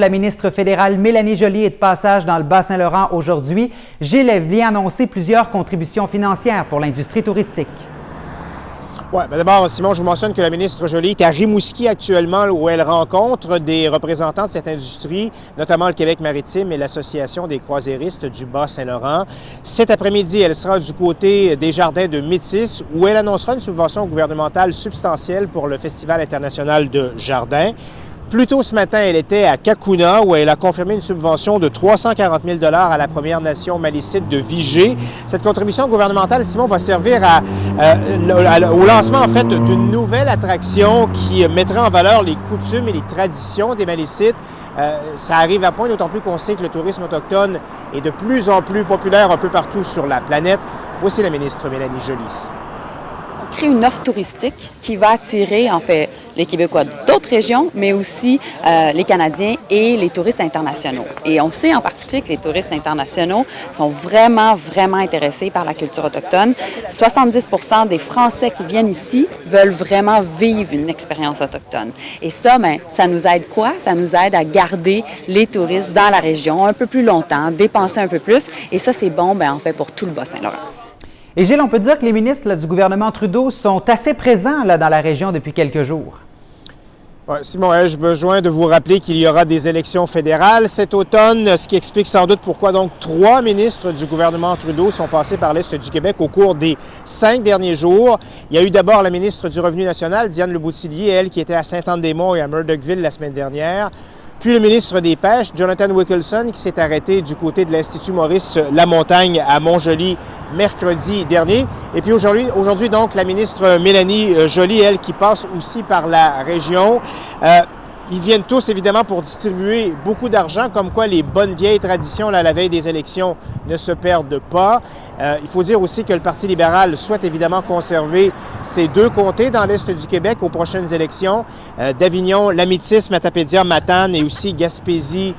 La ministre fédérale Mélanie Joly est de passage dans le Bas-Saint-Laurent aujourd'hui. Gilles vient annoncer plusieurs contributions financières pour l'industrie touristique. Oui, d'abord, Simon, je vous mentionne que la ministre Joly est à Rimouski actuellement, où elle rencontre des représentants de cette industrie, notamment le Québec maritime et l'Association des croisiéristes du Bas-Saint-Laurent. Cet après-midi, elle sera du côté des jardins de Métis, où elle annoncera une subvention gouvernementale substantielle pour le Festival international de jardins. Plus tôt ce matin, elle était à Kakuna, où elle a confirmé une subvention de 340 000 $ à la Première Nation malicite de Vigée. Cette contribution gouvernementale, Simon, va servir au lancement, en fait, d'une nouvelle attraction qui mettrait en valeur les coutumes et les traditions des Malicites. Ça arrive à point, d'autant plus qu'on sait que le tourisme autochtone est de plus en plus populaire un peu partout sur la planète. Voici la ministre Mélanie Joly. On crée une offre touristique qui va attirer, en fait, les Québécois d'autres régions, mais aussi les Canadiens et les touristes internationaux. Et on sait en particulier que les touristes internationaux sont vraiment intéressés par la culture autochtone. 70 % des Français qui viennent ici veulent vraiment vivre une expérience autochtone. Et ça, bien, ça nous aide quoi? Ça nous aide à garder les touristes dans la région un peu plus longtemps, dépenser un peu plus. Et ça, c'est bon, bien, en fait, pour tout le Bas-Saint-Laurent. Et Gilles, on peut dire que les ministres du gouvernement Trudeau sont assez présents dans la région depuis quelques jours. Ouais, Simon, ai-je besoin de vous rappeler qu'il y aura des élections fédérales cet automne, ce qui explique sans doute pourquoi donc 3 ministres du gouvernement Trudeau sont passés par l'Est du Québec au cours des 5 derniers jours. Il y a eu d'abord la ministre du Revenu national, Diane Leboutillier, elle qui était à Sainte-Anne-des-Monts et à Murdochville la semaine dernière. Puis le ministre des Pêches, Jonathan Wilkinson, qui s'est arrêté du côté de l'Institut Maurice Lamontagne à Montjoly mercredi dernier. Et puis aujourd'hui donc, la ministre Mélanie Joly, elle, qui passe aussi par la région. Ils viennent tous, évidemment, pour distribuer beaucoup d'argent, comme quoi les bonnes vieilles traditions, là, à la veille des élections, ne se perdent pas. Il faut dire aussi que le Parti libéral souhaite évidemment conserver ces 2 comtés dans l'Est du Québec aux prochaines élections, d'Avignon, l'Amitis, Matapédia, Matane et aussi Gaspésie,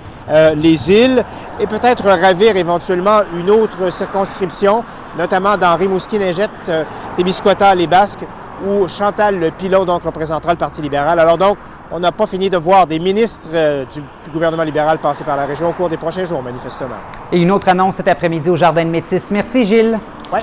les îles, et peut-être ravir éventuellement une autre circonscription, notamment dans Rimouski-Ningette, Témiscouata, les Basques, où Chantal Pilon donc représentera le Parti libéral. Alors donc, on n'a pas fini de voir des ministres du gouvernement libéral passer par la région au cours des prochains jours, manifestement. Et une autre annonce cet après-midi au Jardin de Métis. Merci, Gilles. Oui.